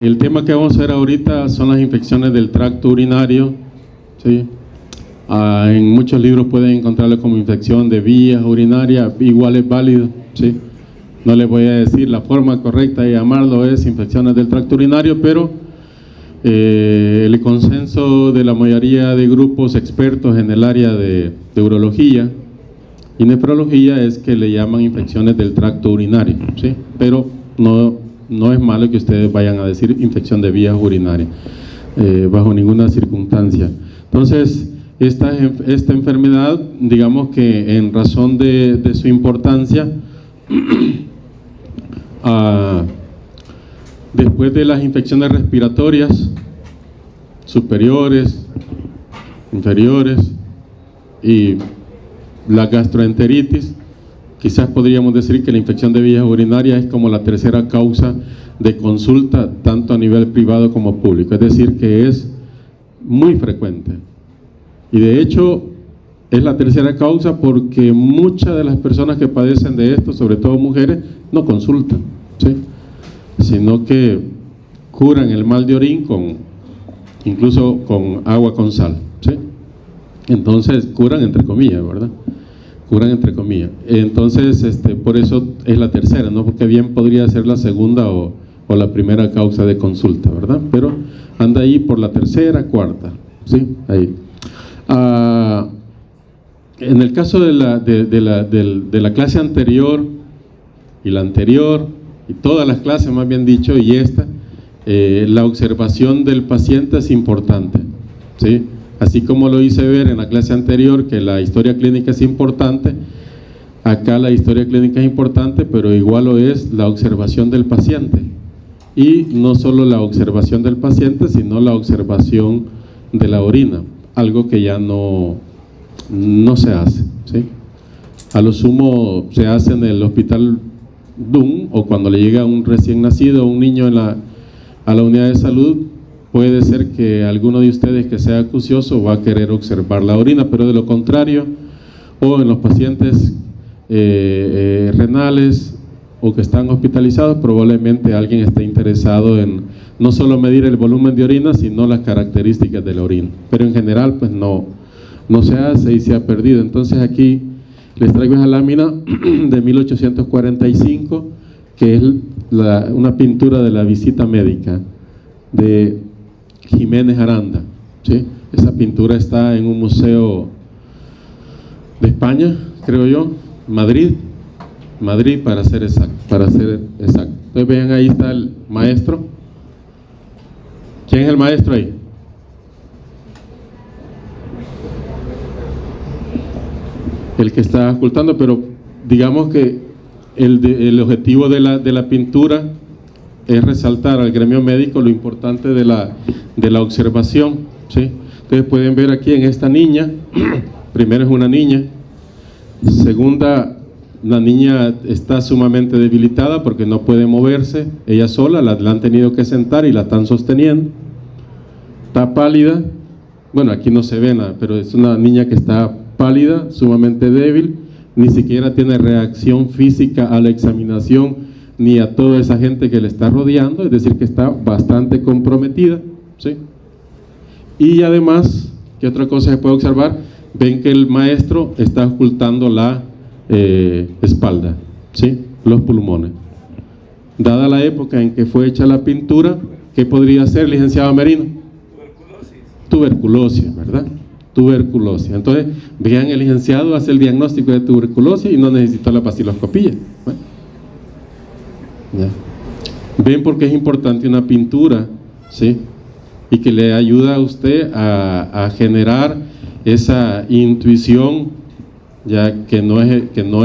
El tema que vamos a ver ahorita son las infecciones del tracto urinario, ¿sí? En muchos libros pueden encontrarlo como infección de vías urinarias, igual es válido, ¿sí? No les voy a decir la forma correcta de llamarlo, es infecciones del tracto urinario, pero el consenso de la mayoría de grupos expertos en el área de urología y nefrología es que le llaman infecciones del tracto urinario, ¿sí? Pero no es malo que ustedes vayan a decir infección de vías urinarias, bajo ninguna circunstancia. Entonces, esta enfermedad, digamos que en razón de su importancia, después de las infecciones respiratorias superiores, inferiores y la gastroenteritis, quizás podríamos decir que la infección de vías urinarias es como la tercera causa de consulta, tanto a nivel privado como público, es decir, que es muy frecuente. Y de hecho, es la tercera causa porque muchas de las personas que padecen de esto, sobre todo mujeres, no consultan, ¿sí? Sino que curan el mal de orín incluso con agua con sal, ¿sí? Entonces, curan entre comillas, ¿verdad? Curan entre comillas. Entonces, por eso es la tercera, ¿no? Porque bien podría ser la segunda o la primera causa de consulta, ¿verdad? Pero anda ahí por la tercera, cuarta, ¿sí? Ahí. En el caso de la clase anterior y la anterior, y todas las clases más bien dicho, y esta, la observación del paciente es importante, ¿sí? Así como lo hice ver en la clase anterior que la historia clínica es importante, acá la historia clínica es importante, pero igual lo es la observación del paciente. Y no solo la observación del paciente, sino la observación de la orina, algo que ya no se hace, ¿sí? A lo sumo se hace en el hospital DUM o cuando le llega un recién nacido, un niño a la unidad de salud, puede ser que alguno de ustedes que sea acucioso va a querer observar la orina, pero de lo contrario, o en los pacientes renales o que están hospitalizados, probablemente alguien esté interesado en no solo medir el volumen de orina, sino las características de la orina. Pero en general, pues no se hace y se ha perdido. Entonces aquí les traigo esa lámina de 1845, que es una pintura de la visita médica de Jiménez Aranda, ¿sí? Esa pintura está en un museo de España, creo yo, Madrid para ser exacto. Entonces vean, ahí está el maestro. ¿Quién es el maestro ahí? El que está ocultando, pero digamos que el objetivo de la pintura es resaltar al gremio médico lo importante de la observación, ¿sí? Ustedes pueden ver aquí en esta niña, primero es una niña, segunda, la niña está sumamente debilitada porque no puede moverse ella sola, la han tenido que sentar y la están sosteniendo, está pálida, bueno, aquí no se ve nada, pero es una niña que está pálida, sumamente débil, ni siquiera tiene reacción física a la examinación ni a toda esa gente que le está rodeando, es decir, que está bastante comprometida, ¿sí? Y además, ¿qué otra cosa se puede observar? Ven que el maestro está ocultando la espalda, ¿sí? Los pulmones. Dada la época en que fue hecha la pintura, ¿qué podría ser, licenciado Merino? Tuberculosis, ¿verdad? Tuberculosis. Entonces, vean, el licenciado hace el diagnóstico de tuberculosis y no necesitó la vaciloscopía. Bueno, ya. Ven por qué es importante una pintura, ¿sí? Y que le ayuda a usted a generar esa intuición, ya que no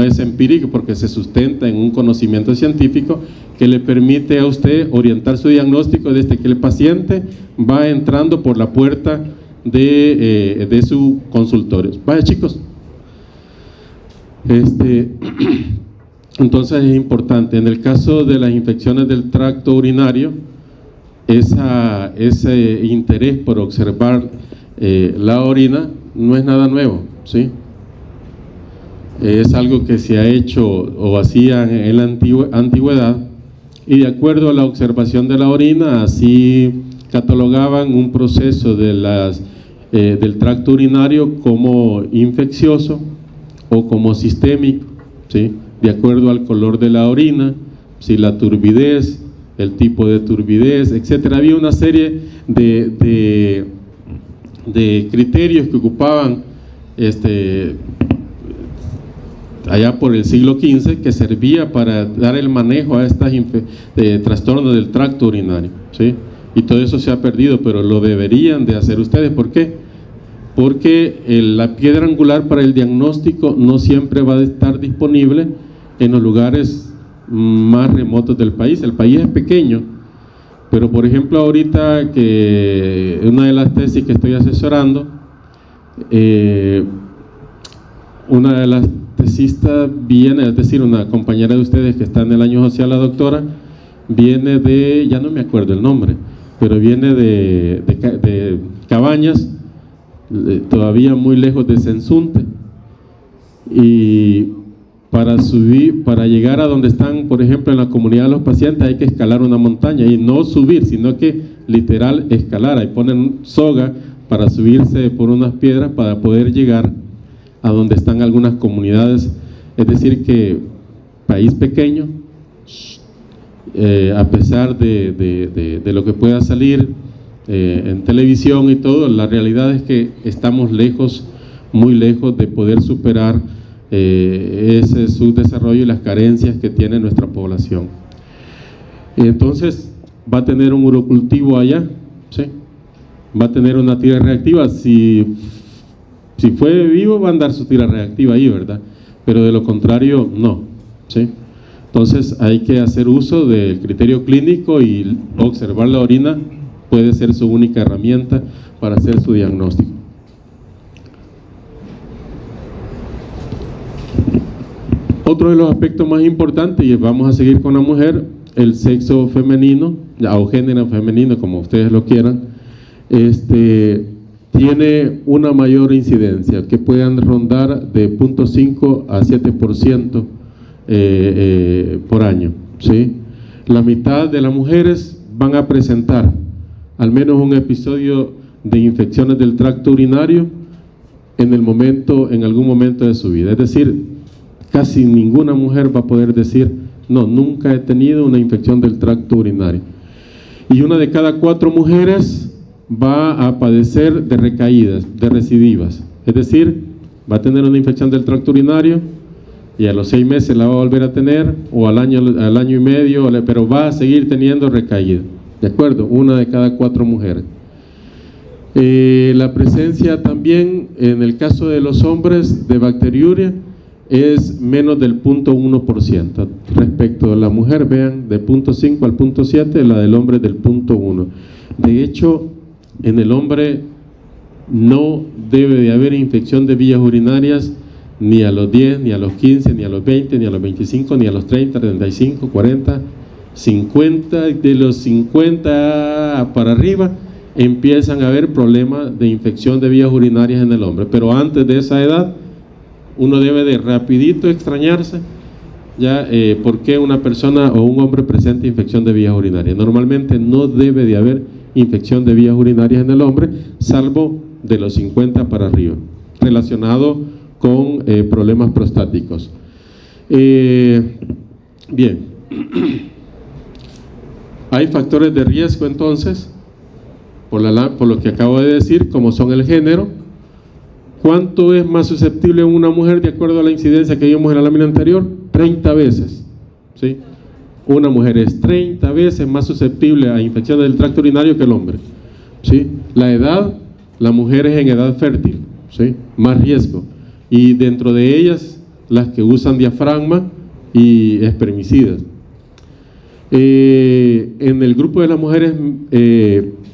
es empírico, porque se sustenta en un conocimiento científico que le permite a usted orientar su diagnóstico desde que el paciente va entrando por la puerta de su consultorio. Vaya, chicos. Entonces es importante, en el caso de las infecciones del tracto urinario, ese interés por observar la orina no es nada nuevo, ¿sí? Es algo que se ha hecho o hacían en la antigüedad, y de acuerdo a la observación de la orina, así catalogaban un proceso del tracto urinario como infeccioso o como sistémico, ¿sí? De acuerdo al color de la orina, si la turbidez, el tipo de turbidez, etcétera. Había una serie de criterios que ocupaban allá por el siglo XV, que servía para dar el manejo a estos trastornos del tracto urinario, ¿sí? Y todo eso se ha perdido, pero lo deberían de hacer ustedes. ¿Por qué? Porque la piedra angular para el diagnóstico no siempre va a estar disponible en los lugares más remotos del país. El país es pequeño, pero por ejemplo ahorita que una de las tesis que estoy asesorando, una de las tesistas viene, es decir, una compañera de ustedes que está en el año social, la doctora, viene de, ya no me acuerdo el nombre, pero viene de Cabañas, todavía muy lejos de Sensunte, y para llegar a donde están, por ejemplo, en la comunidad de los pacientes, hay que escalar una montaña, y no subir, sino que literal escalar. Ahí ponen soga para subirse por unas piedras para poder llegar a donde están algunas comunidades. Es decir que país pequeño, a pesar de lo que pueda salir en televisión y todo, la realidad es que estamos lejos, muy lejos de poder superar ese subdesarrollo y las carencias que tiene nuestra población. Entonces va a tener un urocultivo allá, ¿sí? Va a tener una tira reactiva. Si fue vivo, va a andar su tira reactiva ahí, ¿verdad? Pero de lo contrario, no, ¿sí? Entonces hay que hacer uso del criterio clínico, y observar la orina puede ser su única herramienta para hacer su diagnóstico. Otro de los aspectos más importantes, y vamos a seguir con la mujer, el sexo femenino, o género femenino, como ustedes lo quieran, tiene una mayor incidencia, que puedan rondar de 0.5 a 7% por año, ¿sí? La mitad de las mujeres van a presentar al menos un episodio de infecciones del tracto urinario en algún momento de su vida. Es decir, casi ninguna mujer va a poder decir, no, nunca he tenido una infección del tracto urinario. Y una de cada 4 mujeres va a padecer de recaídas, de recidivas. Es decir, va a tener una infección del tracto urinario y a los 6 meses la va a volver a tener, o al año y medio, pero va a seguir teniendo recaídas. ¿De acuerdo? Una de cada 4 mujeres. La presencia también, en el caso de los hombres, de bacteriuria es menos del 0.1%. Respecto a la mujer, vean, de 0.5 al 0.7, la del hombre del 0.1. De hecho, en el hombre no debe de haber infección de vías urinarias ni a los 10, ni a los 15, ni a los 20, ni a los 25, ni a los 30, 35, 40, 50. De los 50 para arriba empiezan a haber problemas de infección de vías urinarias en el hombre, pero antes de esa edad uno debe de rapidito extrañarse ya por qué una persona o un hombre presenta infección de vías urinarias. Normalmente no debe de haber infección de vías urinarias en el hombre, salvo de los 50 para arriba, relacionado con problemas prostáticos. Bien, hay factores de riesgo entonces, por lo que acabo de decir, como son el género. ¿Cuánto es más susceptible una mujer de acuerdo a la incidencia que vimos en la lámina anterior? 30 veces, ¿sí? Una mujer es 30 veces más susceptible a infecciones del tracto urinario que el hombre, ¿sí? La edad, la mujer es en edad fértil, ¿sí? Más riesgo. Y dentro de ellas, las que usan diafragma y espermicidas. En el grupo de las mujeres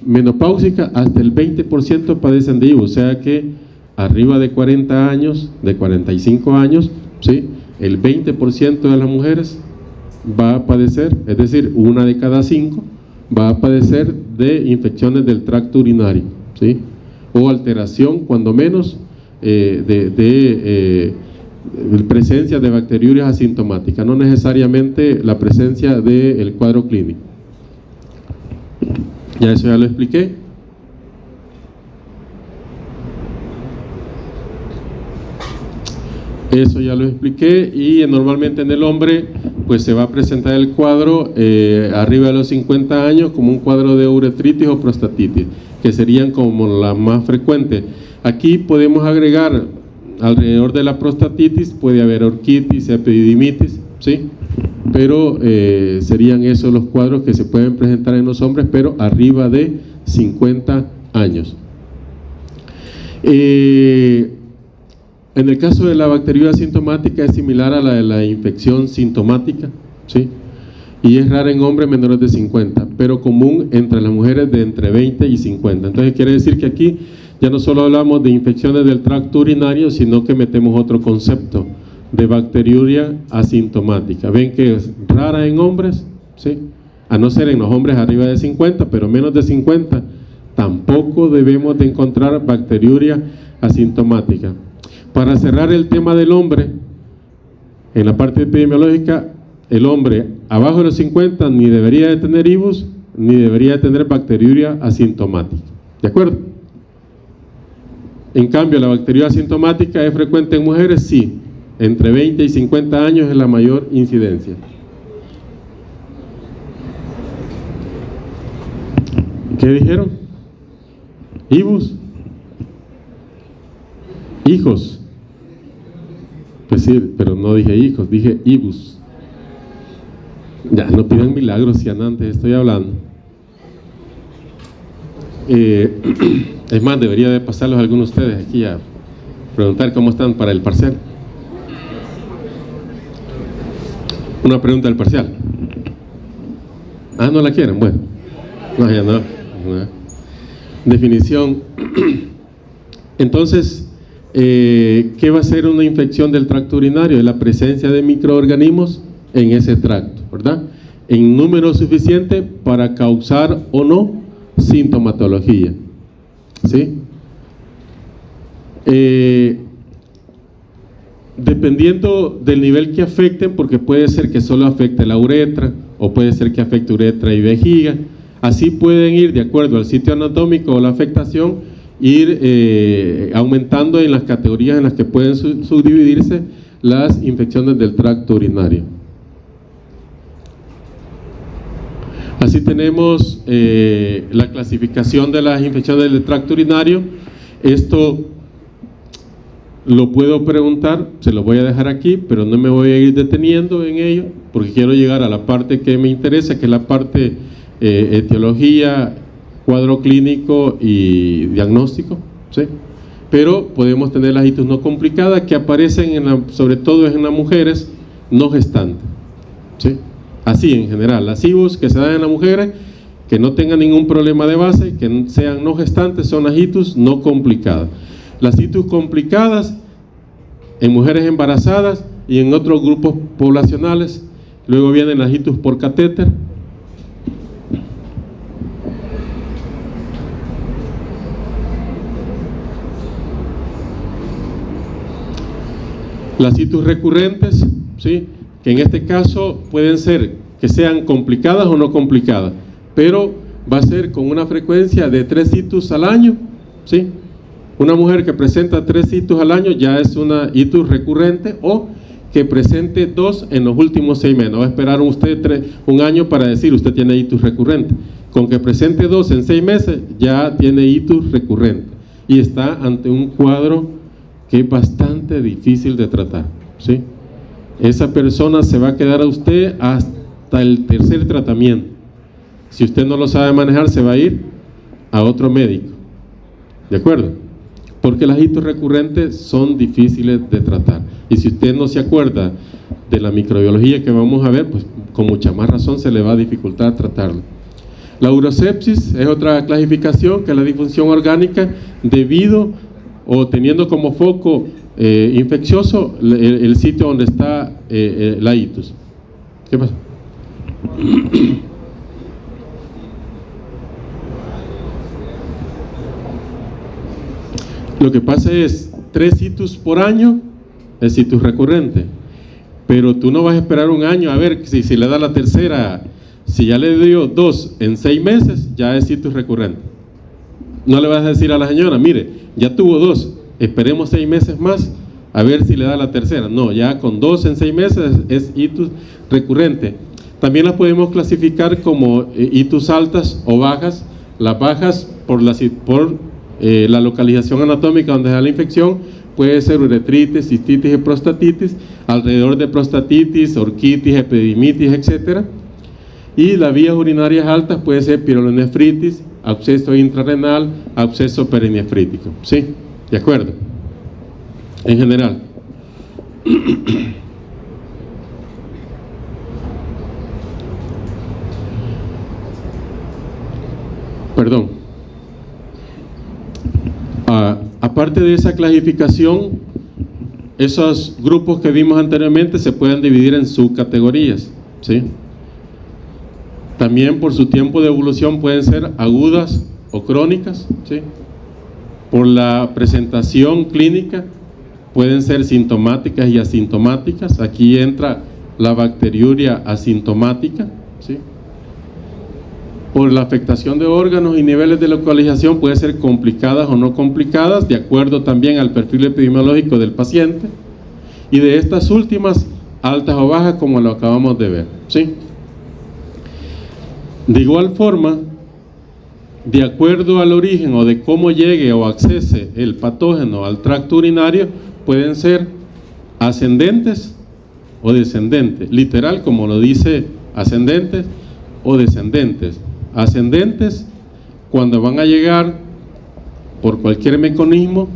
menopáusicas, hasta el 20% padecen de IVO, o sea que arriba de 40 años, de 45 años, ¿sí? El 20% de las mujeres va a padecer, es decir, una de cada 5 va a padecer de infecciones del tracto urinario, ¿sí? O alteración, cuando menos, presencia de bacteriurias asintomáticas, no necesariamente la presencia del cuadro clínico. Ya eso ya lo expliqué. Eso ya lo expliqué. Y normalmente en el hombre pues se va a presentar el cuadro arriba de los 50 años como un cuadro de uretritis o prostatitis, que serían como la más frecuente. Aquí podemos agregar alrededor de la prostatitis, puede haber orquitis, epididimitis, ¿sí? Pero serían esos los cuadros que se pueden presentar en los hombres, pero arriba de 50 años. En el caso de la bacteriuria asintomática es similar a la de la infección sintomática, ¿sí? Y es rara en hombres menores de 50, pero común entre las mujeres de entre 20 y 50. Entonces quiere decir que aquí ya no solo hablamos de infecciones del tracto urinario, sino que metemos otro concepto de bacteriuria asintomática. Ven que es rara en hombres, ¿sí? A no ser en los hombres arriba de 50, pero menos de 50, tampoco debemos de encontrar bacteriuria asintomática. Para cerrar el tema del hombre, en la parte epidemiológica, el hombre abajo de los 50 ni debería de tener IBUS, ni debería de tener bacteriuria asintomática. ¿De acuerdo? En cambio, la bacteriuria asintomática es frecuente en mujeres, sí. Entre 20 y 50 años es la mayor incidencia. ¿Qué dijeron? ¿IBUS? ¿Hijos? Pues sí, pero no dije hijos, dije IBUS. Ya, no pidan milagros si antes estoy hablando. Es más, debería de pasarlos a algunos de ustedes aquí a preguntar cómo están para el parcial. Una pregunta del parcial. Ah, ¿no la quieren? Bueno, no, ya no. Definición. Entonces, ¿qué va a ser una infección del tracto urinario? Es la presencia de microorganismos en ese tracto, ¿verdad? En número suficiente para causar o no sintomatología, ¿sí? Dependiendo del nivel que afecten, porque puede ser que solo afecte la uretra, o puede ser que afecte uretra y vejiga, así pueden ir de acuerdo al sitio anatómico o la afectación, ir aumentando en las categorías en las que pueden subdividirse las infecciones del tracto urinario. Así tenemos la clasificación de las infecciones del tracto urinario. Esto lo puedo preguntar, se lo voy a dejar aquí, pero no me voy a ir deteniendo en ello, porque quiero llegar a la parte que me interesa, que es la parte etiología, cuadro clínico y diagnóstico, ¿sí? Pero podemos tener las itis no complicadas que aparecen sobre todo en las mujeres no gestantes, ¿sí? Así en general, las IBUS que se dan en las mujeres que no tengan ningún problema de base, que sean no gestantes, son las itis no complicadas. Las itis complicadas en mujeres embarazadas y en otros grupos poblacionales. Luego vienen las itis por catéter. Las itis recurrentes, ¿sí? Que en este caso pueden ser que sean complicadas o no complicadas, pero va a ser con una frecuencia de 3 itis al año, ¿sí? Una mujer que presenta 3 itis al año ya es una itis recurrente, o que presente 2 en los últimos 6 meses. No va a esperar usted un año para decir usted tiene itis recurrente. Con que presente 2 en 6 meses ya tiene itis recurrente y está ante un cuadro que es bastante difícil de tratar, ¿sí? Esa persona se va a quedar a usted hasta el tercer tratamiento. Si usted no lo sabe manejar, se va a ir a otro médico, ¿de acuerdo? Porque las itis recurrentes son difíciles de tratar, y si usted no se acuerda de la microbiología que vamos a ver, pues con mucha más razón se le va a dificultar tratarlo. La urosepsis es otra clasificación, que es la disfunción orgánica debido o teniendo como foco infeccioso el sitio donde está la itis. ¿Qué pasa? Lo que pasa es 3 itis por año es itus recurrente. Pero tú no vas a esperar un año a ver si le da la tercera. Si ya le dio 2 en 6 meses, ya es itus recurrente. No le vas a decir a la señora, mire, ya tuvo 2, esperemos 6 meses más a ver si le da la tercera. No, ya con 2 en 6 meses es itus recurrente. También las podemos clasificar como itus altas o bajas. Las bajas por la localización anatómica donde da la infección, puede ser uretritis, cistitis y prostatitis, alrededor de prostatitis, orquitis, epididimitis, etc. Y las vías urinarias altas puede ser pielonefritis, absceso intrarrenal, absceso perinefrítico. ¿Sí? ¿De acuerdo? En general. Perdón. Aparte de esa clasificación, esos grupos que vimos anteriormente se pueden dividir en subcategorías, ¿sí? También por su tiempo de evolución pueden ser agudas o crónicas, ¿sí? Por la presentación clínica pueden ser sintomáticas y asintomáticas. Aquí entra la bacteriuria asintomática, ¿sí? Por la afectación de órganos y niveles de localización puede ser complicadas o no complicadas, de acuerdo también al perfil epidemiológico del paciente. Y de estas últimas, altas o bajas, como lo acabamos de ver, ¿sí? De igual forma, de acuerdo al origen o de cómo llegue o accese el patógeno al tracto urinario, pueden ser ascendentes o descendentes, literal como lo dice, ascendentes o descendentes. Ascendentes cuando van a llegar por cualquier mecanismo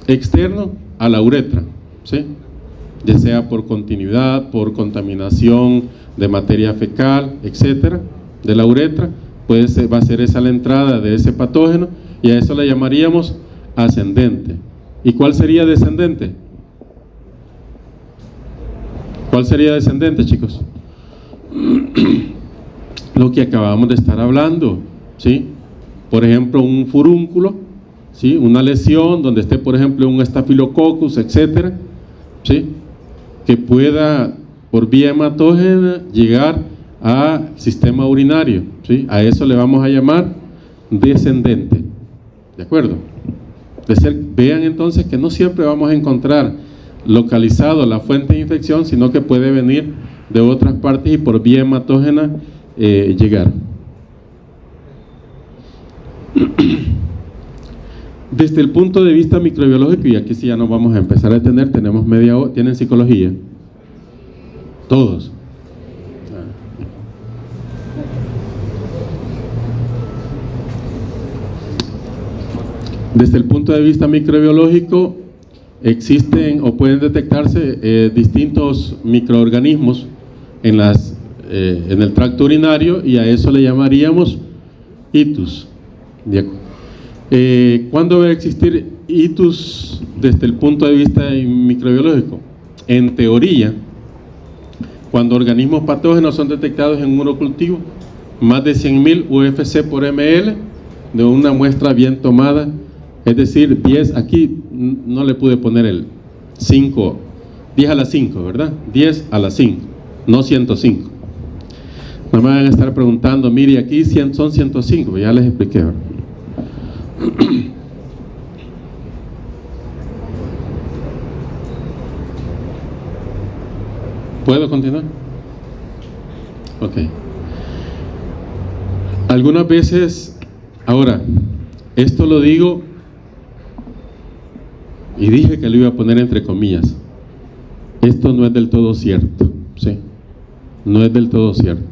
externo a la uretra, ¿sí? Ya sea por continuidad, por contaminación de materia fecal, etcétera, de la uretra, va a ser esa la entrada de ese patógeno, y a eso le llamaríamos ascendente. ¿Y cuál sería descendente? ¿Cuál sería descendente, chicos? Lo que acabamos de estar hablando, ¿sí? Por ejemplo, un furúnculo, ¿sí? Una lesión donde esté, por ejemplo, un estafilococcus, etcétera, ¿sí? Que pueda, por vía hematógena, llegar al sistema urinario, ¿sí? A eso le vamos a llamar descendente, ¿de acuerdo? Vean entonces que no siempre vamos a encontrar localizado la fuente de infección, sino que puede venir de otras partes y por vía hematógena llegar. Desde el punto de vista microbiológico, y aquí sí ya nos vamos a empezar a detener, tenemos media hora. ¿Tienen psicología? Todos. Desde el punto de vista microbiológico, existen o pueden detectarse distintos microorganismos en el tracto urinario, y a eso le llamaríamos itus. ¿Cuándo va a existir itus desde el punto de vista microbiológico? En teoría, cuando organismos patógenos son detectados en un urocultivo, más de 100.000 UFC por ml de una muestra bien tomada, es decir, 10, aquí no le pude poner el 5, 10 a la 5, ¿verdad? 10 a la 5, no 105. No me van a estar preguntando, mire, aquí son 105, ya les expliqué, ¿verdad? ¿Puedo continuar? Ok. Algunas veces, ahora, esto lo digo y dije que lo iba a poner entre comillas. Esto no es del todo cierto, ¿sí? No es del todo cierto.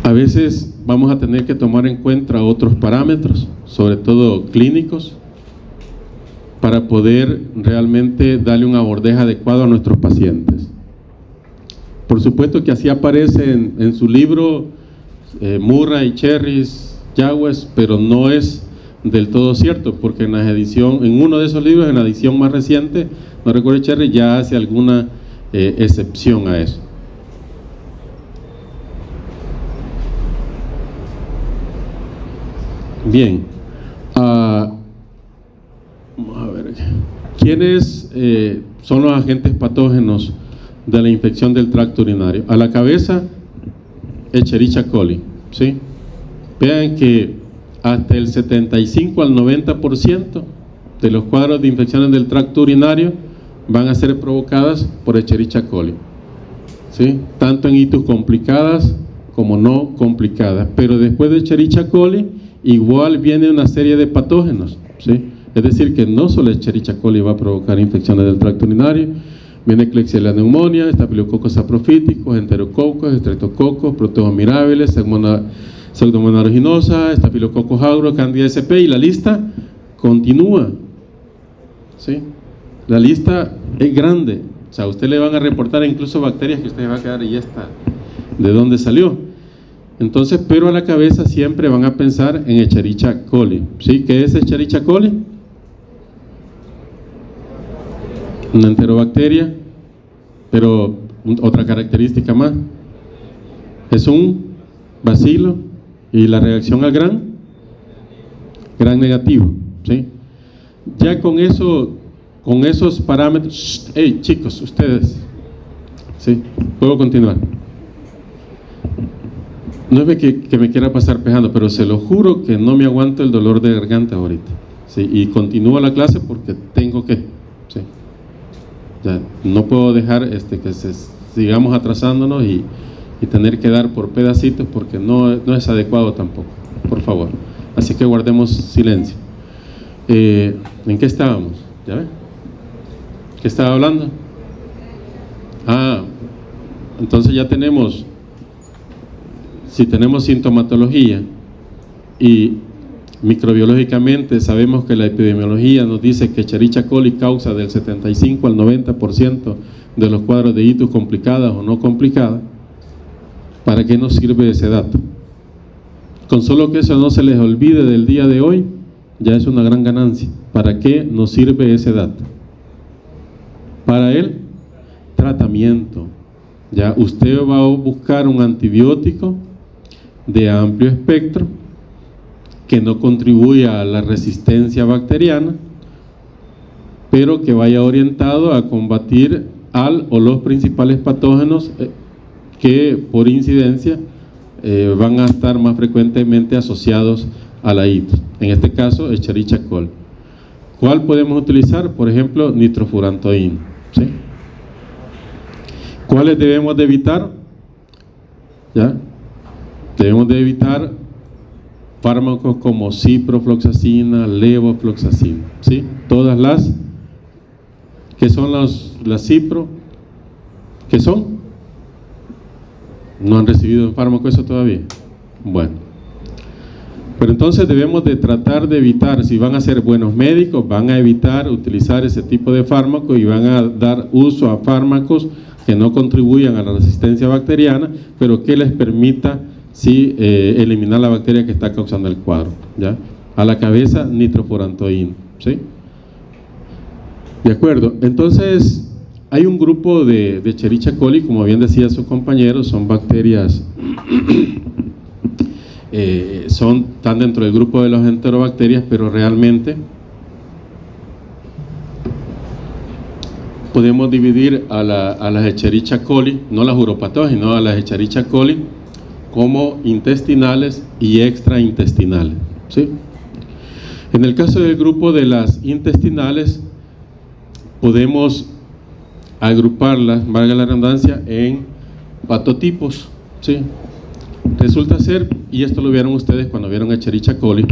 A veces vamos a tener que tomar en cuenta otros parámetros, sobre todo clínicos, para poder realmente darle un abordaje adecuado a nuestros pacientes. Por supuesto que así aparece en su libro Murray, Cherries, Jawes, pero no es del todo cierto, porque en uno de esos libros, en la edición más reciente, no recuerdo, Cherry ya hace alguna excepción a eso. Bien, vamos a ver, ¿Quiénes son los agentes patógenos de la infección del tracto urinario? A la cabeza, Escherichia coli, ¿sí? Vean que hasta el 75 al 90% de los cuadros de infecciones del tracto urinario van a ser provocadas por Escherichia coli, ¿sí? Tanto en itus complicadas como no complicadas. Pero después de Escherichia coli, igual viene una serie de patógenos, ¿sí? Es decir, que no solo Escherichia coli va a provocar infecciones del tracto urinario, viene Klebsiella pneumoniae, Staphylococcus saprophyticus, Enterococos, Streptococcus, Proteus mirabilis, Pseudomonas aeruginosa, Staphylococcus aureus, Candida sp, y la lista continúa, ¿sí? La lista es grande. O sea, a usted le van a reportar incluso bacterias que usted va a quedar, y esta, ¿de dónde salió? Entonces, pero a la cabeza siempre van a pensar en Escherichia coli, ¿sí? ¿Qué es Escherichia coli? Una enterobacteria, pero otra característica más, es un bacilo, y la reacción al gran negativo, ¿sí? Ya con eso, con esos parámetros, hey chicos, ustedes, ¿sí? Puedo continuar. No es que me quiera pasar pejando, pero se lo juro que no me aguanto el dolor de garganta ahorita, ¿sí? Y continúo la clase porque tengo que, ¿sí? Ya no puedo dejar que sigamos atrasándonos y tener que dar por pedacitos, porque no es adecuado tampoco, por favor. Así que guardemos silencio. ¿En qué estábamos? ¿Ya ve? ¿Qué estaba hablando? Entonces ya tenemos, si tenemos sintomatología y microbiológicamente sabemos que la epidemiología nos dice que Escherichia coli causa del 75 al 90% de los cuadros de itus complicadas o no complicadas, ¿para qué nos sirve ese dato? Con solo que eso no se les olvide del día de hoy, ya es una gran ganancia. ¿Para qué nos sirve ese dato? Para el tratamiento. Ya usted va a buscar un antibiótico de amplio espectro que no contribuya a la resistencia bacteriana, pero que vaya orientado a combatir al o los principales patógenos que por incidencia van a estar más frecuentemente asociados a la itus. En este caso, Escherichia coli. ¿Cuál podemos utilizar? Por ejemplo, nitrofurantoína, ¿sí? ¿Cuáles debemos de evitar? ¿Ya? Debemos de evitar fármacos como ciprofloxacina, levofloxacina, ¿sí? Todas las que son las cipro, ¿qué son? ¿No han recibido un fármaco eso todavía? Bueno, pero entonces debemos de tratar de evitar, si van a ser buenos médicos, van a evitar utilizar ese tipo de fármaco y van a dar uso a fármacos que no contribuyan a la resistencia bacteriana, pero que les permita eliminar la bacteria que está causando el cuadro, ¿ya? A la cabeza, nitrofurantoína, ¿sí? De acuerdo, entonces hay un grupo de Escherichia coli, como bien decía sus compañeros, son bacterias, están dentro del grupo de las enterobacterias, pero realmente podemos dividir a las Escherichia coli, no las uropatógenas, sino a las Escherichia coli, como intestinales y extraintestinales, ¿sí? En el caso del grupo de las intestinales, podemos agruparlas, valga la redundancia, en patotipos, ¿sí? Resulta ser, y esto lo vieron ustedes cuando vieron Escherichia coli,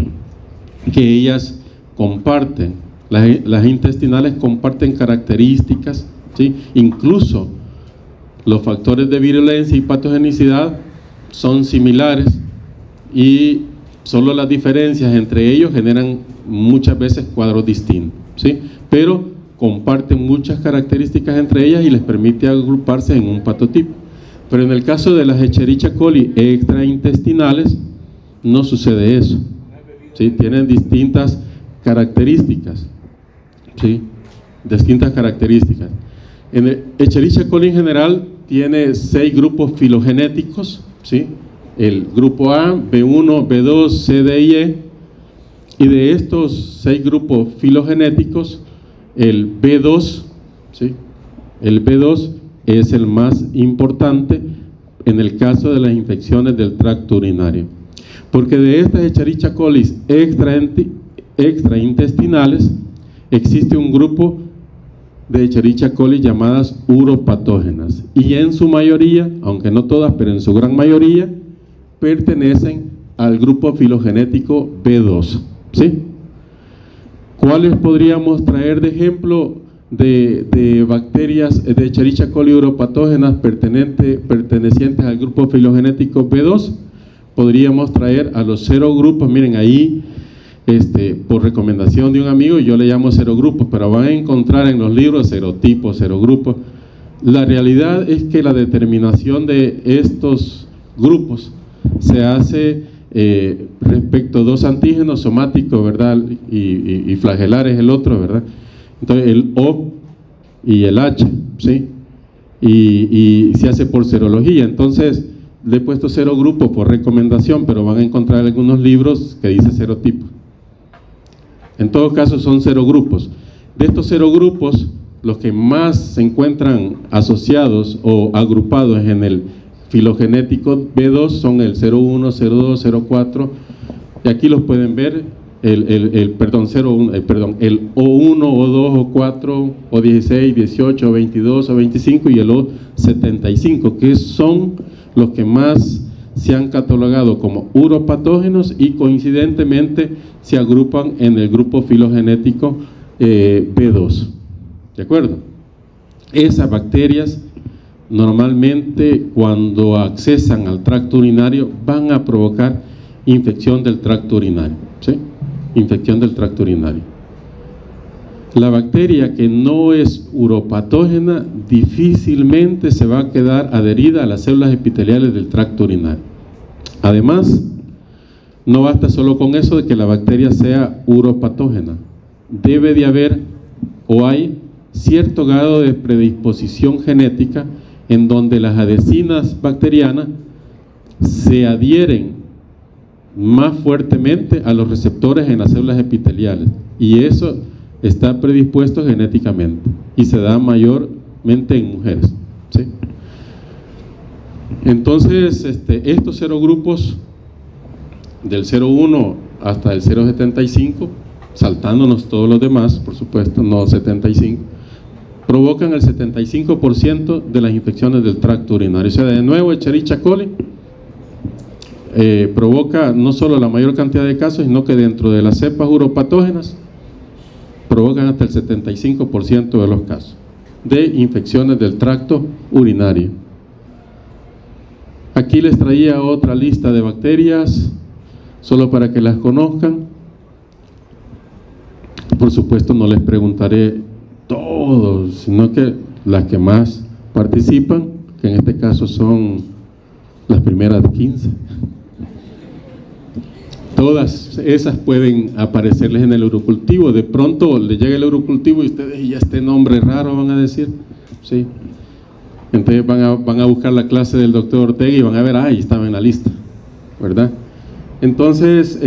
que ellas comparten, las intestinales comparten características, ¿sí? Incluso los factores de virulencia y patogenicidad son similares, y solo las diferencias entre ellos generan muchas veces cuadros distintos, ¿sí? Pero comparten muchas características entre ellas y les permite agruparse en un patotipo. Pero en el caso de las Escherichia coli extraintestinales no sucede eso, ¿sí? Tienen distintas características, ¿sí? Distintas características. En el Escherichia coli en general tiene 6 grupos filogenéticos, ¿sí? El grupo A, B1, B2, C, D y E, y de estos 6 grupos filogenéticos, el B2, ¿sí? El B2 es el más importante en el caso de las infecciones del tracto urinario, porque de estas Escherichia coli extraintestinales existe un grupo de Escherichia coli llamadas uropatógenas, y en su mayoría, aunque no todas, pero en su gran mayoría, pertenecen al grupo filogenético B2, ¿sí? ¿Cuáles podríamos traer de ejemplo de bacterias de Escherichia coli uropatógenas pertenecientes al grupo filogenético B2? Podríamos traer a los serogrupos. Miren ahí, por recomendación de un amigo, yo le llamo serogrupos, pero van a encontrar en los libros serotipos, serogrupos. La realidad es que la determinación de estos grupos se hace respecto a dos antígenos somáticos, ¿verdad? Y flagelares el otro, ¿verdad? Entonces el O y el H, ¿sí? Y se hace por serología. Entonces le he puesto serogrupo por recomendación, pero van a encontrar algunos libros que dice serotipo. En todo caso son serogrupos. De estos serogrupos, los que más se encuentran asociados o agrupados en el filogenético B2 son el 01, 02, 04, y aquí los pueden ver, el O1, O2, O4, O16, 18, O22, O25 y el O75, que son los que más se han catalogado como uropatógenos y coincidentemente se agrupan en el grupo filogenético B2. ¿De acuerdo? Esas bacterias normalmente cuando accesan al tracto urinario van a provocar infección del tracto urinario, ¿sí? Infección del tracto urinario. La bacteria que no es uropatógena difícilmente se va a quedar adherida a las células epiteliales del tracto urinario. Además, no basta solo con eso de que la bacteria sea uropatógena. Debe de haber o hay cierto grado de predisposición genética en donde las adhesinas bacterianas se adhieren más fuertemente a los receptores en las células epiteliales, y eso está predispuesto genéticamente y se da mayormente en mujeres, ¿sí? Entonces estos serogrupos del 0,1 hasta el 0,75, saltándonos todos los demás, por supuesto, no 75, provocan el 75% de las infecciones del tracto urinario. O sea, de nuevo, Escherichia coli provoca no solo la mayor cantidad de casos, sino que dentro de las cepas uropatógenas provocan hasta el 75% de los casos de infecciones del tracto urinario. Aquí les traía otra lista de bacterias, solo para que las conozcan. Por supuesto no les preguntaré todos, sino que las que más participan, que en este caso son las primeras 15. Todas esas pueden aparecerles en el urocultivo. De pronto le llega el urocultivo y ustedes, y este nombre raro van a decir, ¿sí? Entonces van a buscar la clase del doctor Ortega y van a ver, ahí estaba en la lista, ¿verdad? Entonces,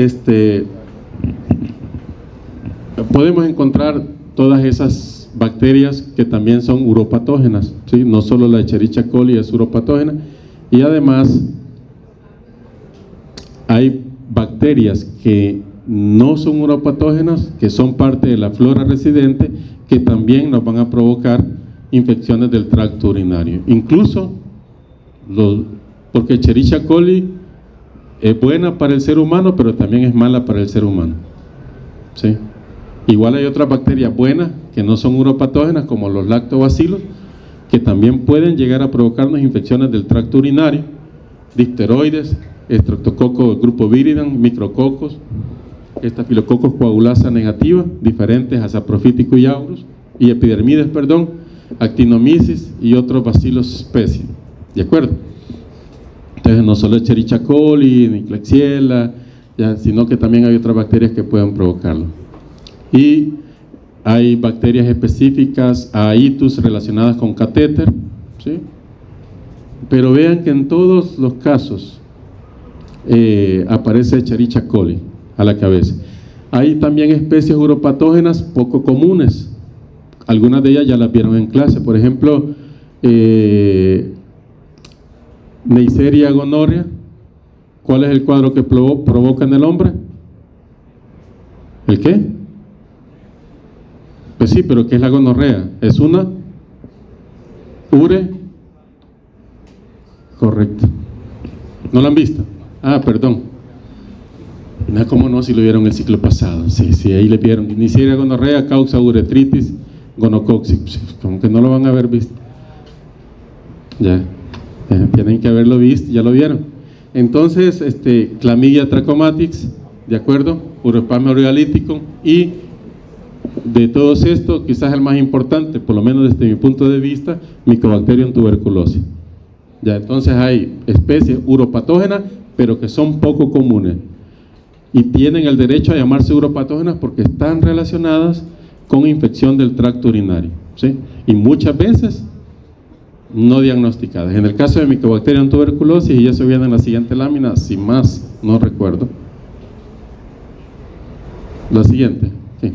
podemos encontrar todas esas bacterias que también son uropatógenas, ¿sí? No solo la Escherichia coli es uropatógena, y además hay bacterias que no son uropatógenas, que son parte de la flora residente, que también nos van a provocar infecciones del tracto urinario. Incluso, porque Escherichia coli es buena para el ser humano, pero también es mala para el ser humano, ¿sí? Igual hay otras bacterias buenas que no son uropatógenas, como los lactobacilos, que también pueden llegar a provocarnos infecciones del tracto urinario, difteroides, estreptococo grupo viridum, micrococos, estafilococos coagulasa negativa, diferentes a saprofítico y aureus, y epidermides, actinomyces y otros bacilos especies. ¿De acuerdo? Entonces no solo Escherichia coli, ni Klebsiella, sino que también hay otras bacterias que pueden provocarlo. Y hay bacterias específicas a itus relacionadas con catéter, ¿sí? Pero vean que en todos los casos aparece Escherichia coli a la cabeza. Hay también especies uropatógenas poco comunes, algunas de ellas ya las vieron en clase. Por ejemplo, Neisseria gonorrea, ¿cuál es el cuadro que provoca en el hombre? ¿El qué? Pues sí, pero ¿qué es la gonorrea? Es una correcto. ¿No lo han visto? Ah, perdón. No, ¿cómo no? Si lo vieron el ciclo pasado. Sí, ahí le vieron. Neisseria gonorrea causa uretritis gonocócica. Como que no lo van a haber visto. Ya, tienen que haberlo visto, ya lo vieron. Entonces, Chlamydia trachomatis, ¿de acuerdo? Uroplasma ureolítico, y de todos estos, quizás el más importante, por lo menos desde mi punto de vista, Mycobacterium tuberculosis. Ya, entonces hay especies uropatógenas, pero que son poco comunes y tienen el derecho a llamarse uropatógenas porque están relacionadas con infección del tracto urinario, ¿sí? Y muchas veces no diagnosticadas. En el caso de Mycobacterium tuberculosis, y eso viene en la siguiente lámina, sin más, no recuerdo. La siguiente, sí.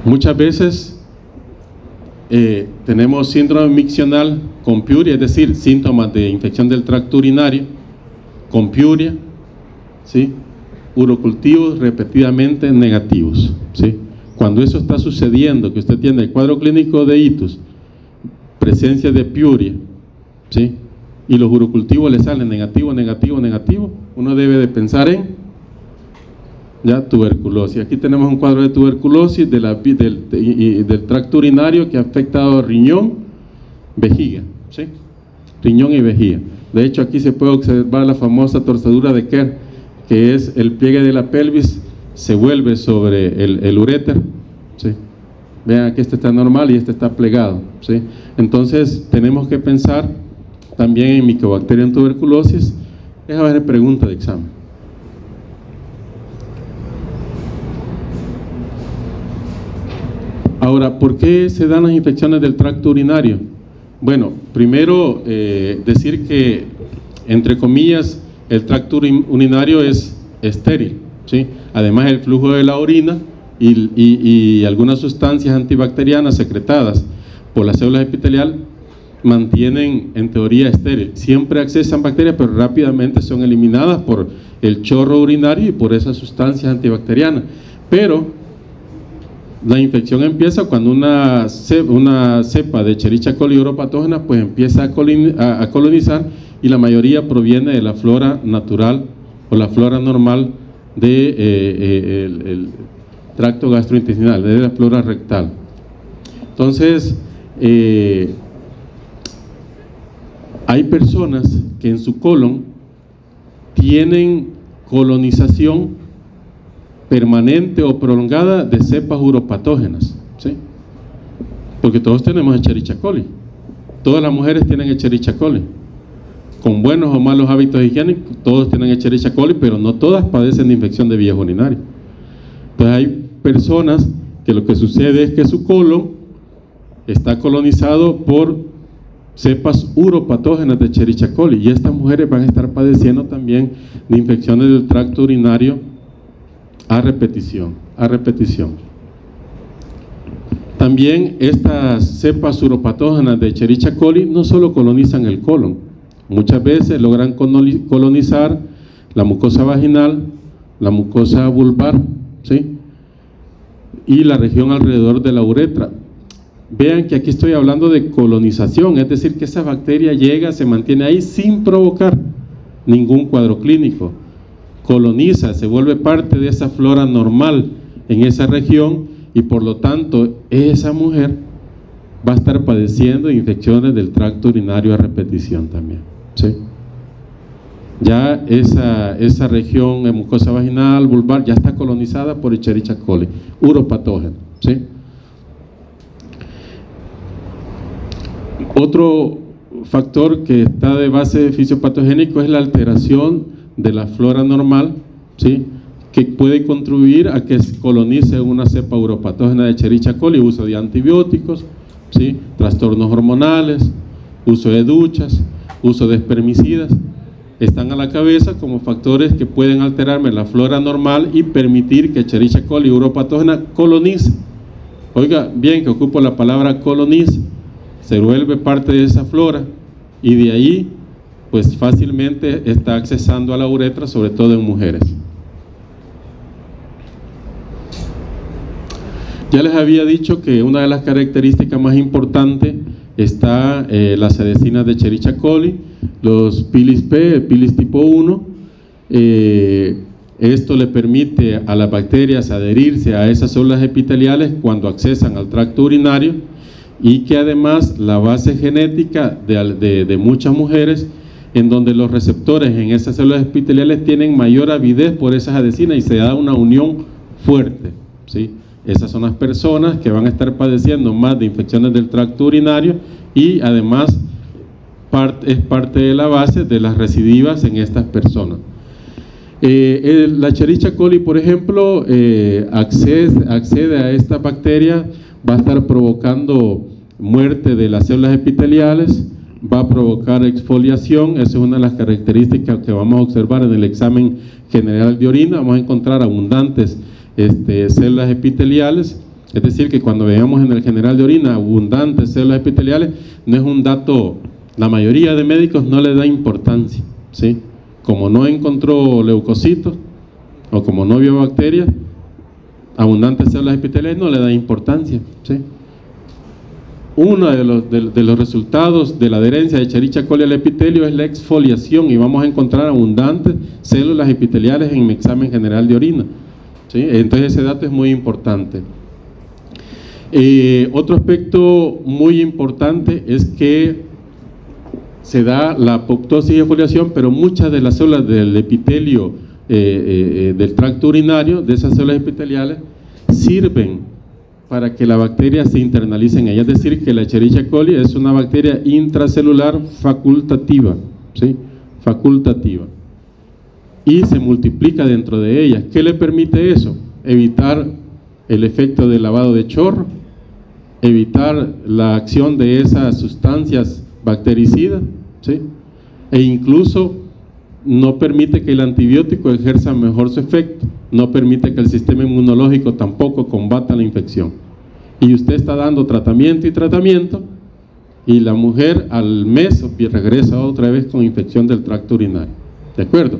Muchas veces tenemos síndrome miccional con piuria, es decir, síntomas de infección del tracto urinario con piuria, ¿sí? Urocultivos repetidamente negativos, ¿sí? Cuando eso está sucediendo, que usted tiene el cuadro clínico de itus, presencia de piuria, ¿sí? Y los urocultivos le salen negativo, negativo, negativo, uno debe de pensar en tuberculosis. Aquí tenemos un cuadro de tuberculosis del tracto urinario que ha afectado riñón, vejiga, ¿sí? Riñón y vejiga. De hecho, aquí se puede observar la famosa torcedura de Kerr, que es el pliegue de la pelvis se vuelve sobre el uréter, ¿sí? Vean que este está normal y este está plegado, ¿sí? Entonces tenemos que pensar también en Mycobacterium tuberculosis. Es a ver, pregunta de examen. Ahora, ¿por qué se dan las infecciones del tracto urinario? Bueno, primero decir que, entre comillas, el tracto urinario es estéril, ¿sí? Además, el flujo de la orina y algunas sustancias antibacterianas secretadas por las células epiteliales mantienen, en teoría, estéril. Siempre accesan bacterias, pero rápidamente son eliminadas por el chorro urinario y por esas sustancias antibacterianas. Pero la infección empieza cuando una cepa de Escherichia coli uropatógena pues empieza a colonizar, y la mayoría proviene de la flora natural o la flora normal del tracto gastrointestinal, de la flora rectal. Entonces, hay personas que en su colon tienen colonización permanente o prolongada de cepas uropatógenas, ¿sí? Porque todos tenemos Escherichia coli, todas las mujeres tienen Escherichia coli, con buenos o malos hábitos higiénicos, todos tienen Escherichia coli, pero no todas padecen de infección de vías urinarias. Entonces hay personas que lo que sucede es que su colon está colonizado por cepas uropatógenas de Escherichia coli, y estas mujeres van a estar padeciendo también de infecciones del tracto urinario a repetición. También estas cepas uropatógenas de Escherichia coli no solo colonizan el colon, muchas veces logran colonizar la mucosa vaginal, la mucosa vulvar, ¿sí? Y la región alrededor de la uretra. Vean que aquí estoy hablando de colonización, es decir, que esa bacteria llega, se mantiene ahí sin provocar ningún cuadro clínico. Coloniza, se vuelve parte de esa flora normal en esa región, y por lo tanto esa mujer va a estar padeciendo infecciones del tracto urinario a repetición también, ¿sí? Ya esa región de mucosa vaginal, vulvar, ya está colonizada por Escherichia coli, uropatógeno, ¿sí? Otro factor que está de base fisiopatogénico es la alteración de la flora normal, ¿sí? Que puede contribuir a que se colonice una cepa uropatógena de Escherichia coli, uso de antibióticos, ¿sí? Trastornos hormonales, uso de duchas, uso de espermicidas, están a la cabeza como factores que pueden alterarme la flora normal y permitir que Escherichia coli uropatógena colonice Oiga, bien que ocupo la palabra coloniza, se vuelve parte de esa flora y de ahí pues fácilmente está accesando a la uretra, sobre todo en mujeres. Ya les había dicho que una de las características más importantes está las sedecinas de Escherichia coli, los pilis P, el pilis tipo 1. Esto le permite a las bacterias adherirse a esas células epiteliales cuando accesan al tracto urinario, y que además la base genética de muchas mujeres, en donde los receptores en esas células epiteliales tienen mayor avidez por esas adhesinas y se da una unión fuerte, ¿sí? Esas son las personas que van a estar padeciendo más de infecciones del tracto urinario, y además es parte de la base de las recidivas en estas personas. La Escherichia coli, por ejemplo, accede a esta bacteria, va a estar provocando muerte de las células epiteliales, va a provocar exfoliación. Esa es una de las características que vamos a observar en el examen general de orina. Vamos a encontrar abundantes células epiteliales, es decir, que cuando veamos en el general de orina abundantes células epiteliales, no es un dato, la mayoría de médicos no le da importancia, ¿sí? Como no encontró leucocitos o como no vio bacterias, abundantes células epiteliales no le da importancia, ¿sí? Uno de los resultados de la adherencia de Escherichia coli al epitelio es la exfoliación, y vamos a encontrar abundantes células epiteliales en mi examen general de orina, ¿sí? Entonces ese dato es muy importante. Otro aspecto muy importante es que se da la apoptosis y exfoliación, pero muchas de las células del epitelio del tracto urinario, de esas células epiteliales, sirven para que la bacteria se internalice en ella. Es decir, que la Escherichia coli es una bacteria intracelular facultativa, ¿sí? Facultativa, y se multiplica dentro de ellas. ¿Qué le permite eso? Evitar el efecto del lavado de chorro, evitar la acción de esas sustancias bactericidas, ¿sí? E incluso no permite que el antibiótico ejerza mejor su efecto, no permite que el sistema inmunológico tampoco combata la infección. Y usted está dando tratamiento y tratamiento, y la mujer al mes regresa otra vez con infección del tracto urinario. ¿De acuerdo?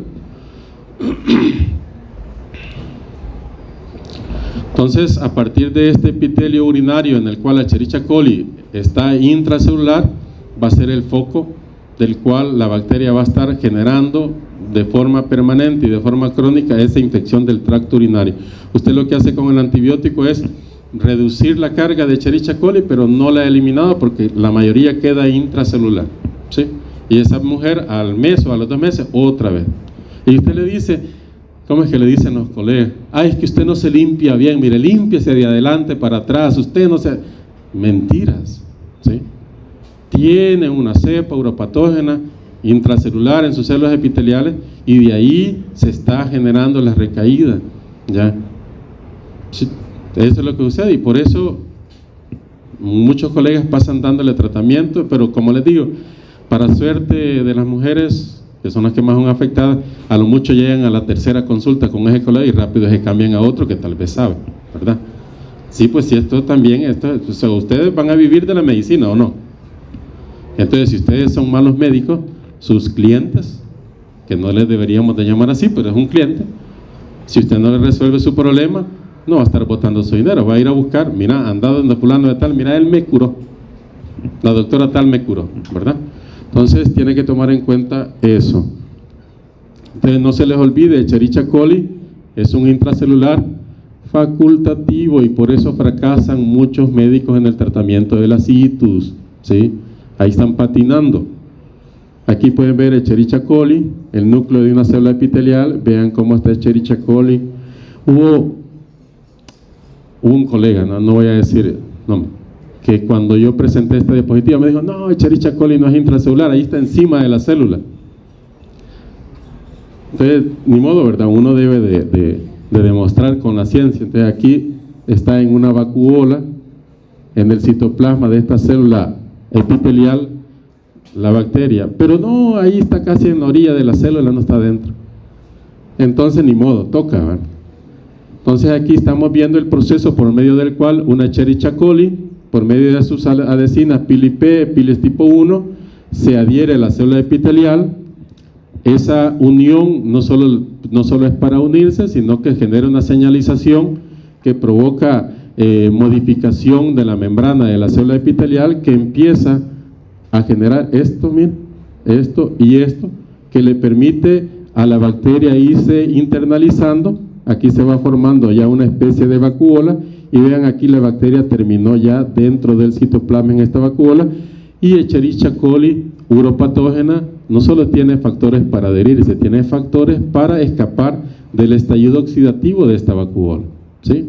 Entonces, a partir de este epitelio urinario en el cual la Escherichia coli está intracelular, va a ser el foco del cual la bacteria va a estar generando de forma permanente y de forma crónica esa infección del tracto urinario. Usted lo que hace con el antibiótico es reducir la carga de Escherichia coli, pero no la ha eliminado porque la mayoría queda intracelular, ¿sí? Y esa mujer al mes o a los 2 meses otra vez. Y usted le dice, ¿cómo es que le dicen los colegas? Ay, es que usted no se limpia bien, mire, límpiese de adelante para atrás, usted no se... Mentiras, ¿sí? Tiene una cepa uropatógena intracelular en sus células epiteliales, y de ahí se está generando la recaída, ¿ya? Sí, eso es lo que sucede, y por eso muchos colegas pasan dándole tratamiento, pero como les digo, para suerte de las mujeres, que son las que más son afectadas, a lo mucho llegan a la 3ª consulta con ese colega y rápido se cambian a otro que tal vez sabe, ¿verdad? Sí, pues si esto también, o sea, ustedes van a vivir de la medicina o no. Entonces, si ustedes son malos médicos, sus clientes, que no les deberíamos de llamar así, pero es un cliente, si usted no le resuelve su problema, no va a estar botando su dinero, va a ir a buscar, mira, anda donde fulano de tal, mira, él me curó, la doctora tal me curó, ¿verdad? Entonces, tiene que tomar en cuenta eso. Entonces, no se les olvide, Escherichia coli es un intracelular facultativo, y por eso fracasan muchos médicos en el tratamiento de la citus, ¿sí? Ahí están patinando. Aquí pueden ver Escherichia coli, el núcleo de una célula epitelial. Vean cómo está Escherichia coli. Hubo un colega, no voy a decir nombre, que cuando yo presenté esta diapositiva me dijo, no, Escherichia coli no es intracelular, ahí está encima de la célula. Entonces, ni modo, ¿verdad? Uno debe de demostrar con la ciencia. Entonces, aquí está en una vacuola, en el citoplasma de esta célula epitelial, la bacteria, pero no, ahí está casi en la orilla de la célula, no está adentro. Entonces, ni modo, toca, ¿verdad? Entonces aquí estamos viendo el proceso por medio del cual una Escherichia coli, por medio de sus adhesinas pili-P, piles tipo 1, se adhiere a la célula epitelial. Esa unión no solo es para unirse, sino que genera una señalización que provoca modificación de la membrana de la célula epitelial, que empieza a generar esto, miren, esto y esto, que le permite a la bacteria irse internalizando. Aquí se va formando ya una especie de vacuola, y vean aquí la bacteria terminó ya dentro del citoplasma en esta vacuola. Y Escherichia coli uropatógena no solo tiene factores para adherirse, tiene factores para escapar del estallido oxidativo de esta vacuola, ¿sí?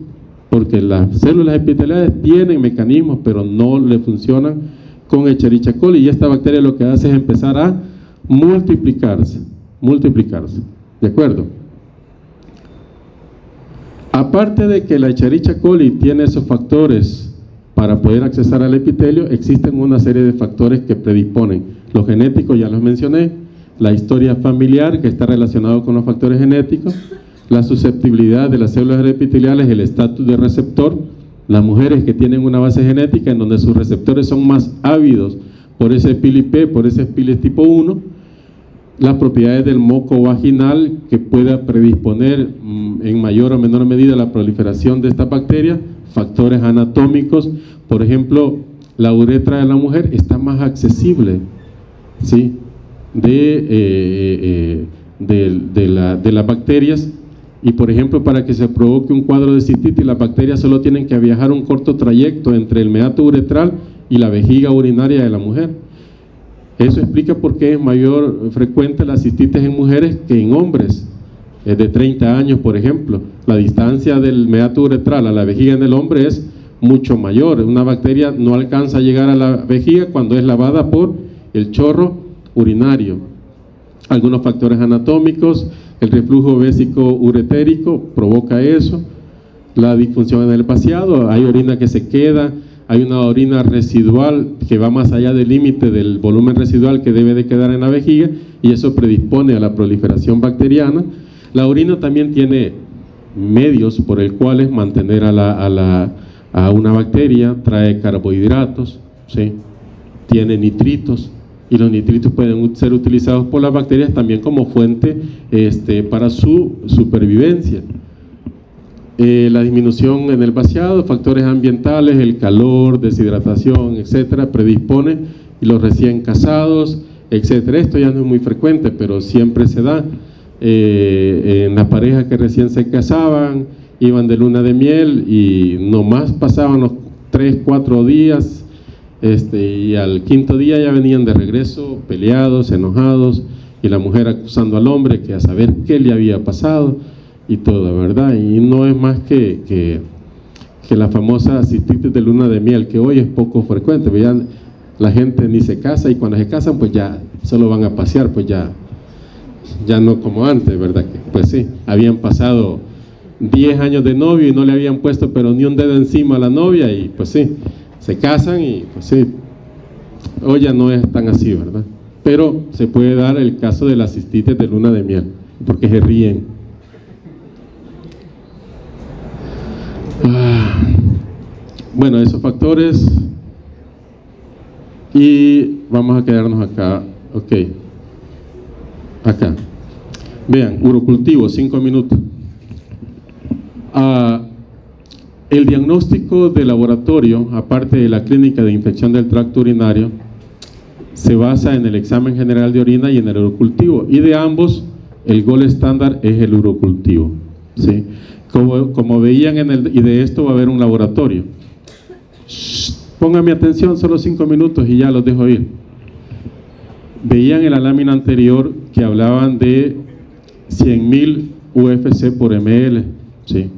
Porque las células epiteliales tienen mecanismos, pero no le funcionan con Escherichia coli, y esta bacteria lo que hace es empezar a multiplicarse, ¿de acuerdo? Aparte de que la Escherichia coli tiene esos factores para poder accesar al epitelio, existen una serie de factores que predisponen. Los genéticos ya los mencioné, la historia familiar, que está relacionado con los factores genéticos, la susceptibilidad de las células epiteliales, el estatus de receptor, las mujeres que tienen una base genética en donde sus receptores son más ávidos por ese pili-P, por ese piles tipo 1, las propiedades del moco vaginal que pueda predisponer en mayor o menor medida a la proliferación de esta bacteria, factores anatómicos, por ejemplo, la uretra de la mujer está más accesible, ¿sí?, de las bacterias, y por ejemplo, para que se provoque un cuadro de cistitis, las bacterias solo tienen que viajar un corto trayecto entre el meato uretral y la vejiga urinaria de la mujer. Eso explica por qué es mayor frecuente la cistitis en mujeres que en hombres de 30 años, por ejemplo. La distancia del meato uretral a la vejiga en el hombre es mucho mayor. Una bacteria no alcanza a llegar a la vejiga cuando es lavada por el chorro urinario. Algunos factores anatómicos, el reflujo vésico uretérico provoca eso, la disfunción en el vaciado, hay orina que se queda, hay una orina residual que va más allá del límite del volumen residual que debe de quedar en la vejiga, y eso predispone a la proliferación bacteriana. La orina también tiene medios por el cuales mantener a una bacteria, trae carbohidratos, ¿sí?, tiene nitritos, y los nitritos pueden ser utilizados por las bacterias también como fuente para su supervivencia. La disminución en el vaciado, factores ambientales, el calor, deshidratación, etcétera, predispone, y los recién casados, etcétera. Esto ya no es muy frecuente, pero siempre se da en las parejas que recién se casaban, iban de luna de miel y nomás pasaban los 3, 4 días, y al quinto día ya venían de regreso peleados, enojados, y la mujer acusando al hombre que a saber qué le había pasado y todo, ¿verdad? Y no es más que la famosa cistitis de luna de miel, que hoy es poco frecuente. Vean, la gente ni se casa, y cuando se casan pues ya solo van a pasear, pues ya no como antes, ¿verdad? Que, pues sí, habían pasado 10 años de novio y no le habían puesto pero ni un dedo encima a la novia, y pues sí, se casan y pues sí, hoy ya no es tan así, ¿verdad? Pero se puede dar el caso de la cistitis de luna de miel, porque se ríen. Bueno, esos factores, y vamos a quedarnos acá, ok, acá. Vean, urocultivo, 5 minutos. El diagnóstico de laboratorio, aparte de la clínica de infección del tracto urinario, se basa en el examen general de orina y en el urocultivo, y de ambos el gold estándar es el urocultivo, ¿sí? Como veían y de esto va a haber un laboratorio. Pónganme atención, solo 5 minutos y ya los dejo ir. Veían en la lámina anterior que hablaban de 100.000 UFC por ml, ¿sí?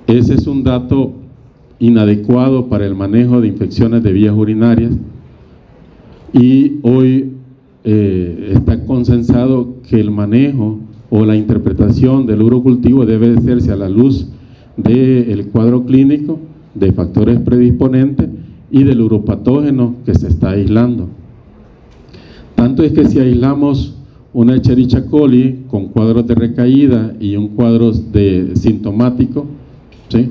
Ese es un dato inadecuado para el manejo de infecciones de vías urinarias, y hoy está consensado que el manejo o la interpretación del urocultivo debe hacerse a la luz del cuadro clínico, de factores predisponentes y del uropatógeno que se está aislando. Tanto es que si aislamos una Escherichia coli con cuadros de recaída y un cuadro de sintomático, ¿sí?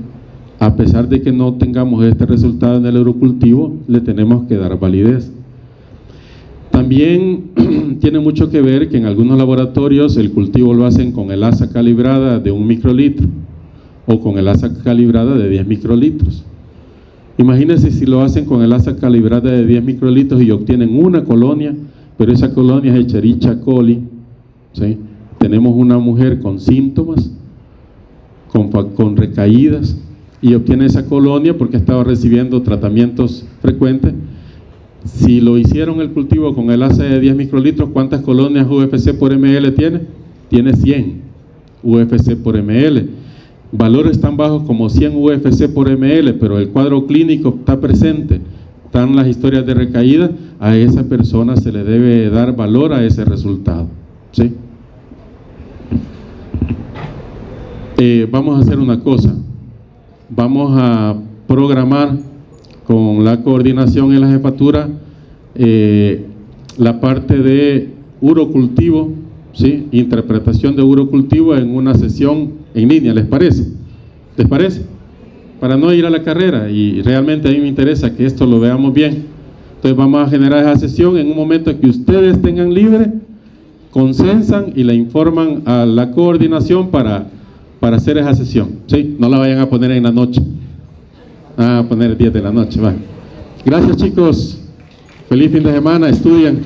A pesar de que no tengamos este resultado en el urocultivo, le tenemos que dar validez. También tiene mucho que ver que en algunos laboratorios el cultivo lo hacen con el asa calibrada de 1 microlitro o con el asa calibrada de 10 microlitros. Imagínense si lo hacen con el asa calibrada de 10 microlitros y obtienen una colonia, pero esa colonia es Escherichia coli, ¿sí? Tenemos una mujer con síntomas, con recaídas, y obtiene esa colonia porque estaba recibiendo tratamientos frecuentes. Si lo hicieron el cultivo con el asa de 10 microlitros, ¿cuántas colonias UFC por ml tiene? Tiene 100 UFC por ml. Valores tan bajos como 100 UFC por ml, pero el cuadro clínico está presente, están las historias de recaída, a esa persona se le debe dar valor a ese resultado, ¿sí? Vamos a hacer una cosa, vamos a programar con la coordinación y la jefatura la parte de urocultivo, ¿sí? Interpretación de urocultivo en una sesión en línea, ¿les parece? ¿Les parece? Para no ir a la carrera, y realmente a mí me interesa que esto lo veamos bien. Entonces vamos a generar esa sesión en un momento que ustedes tengan libre, consensan y le informan a la coordinación para hacer esa sesión, ¿sí? No la vayan a poner en la noche, a poner 10 de la noche, va. Gracias, chicos, feliz fin de semana, estudian.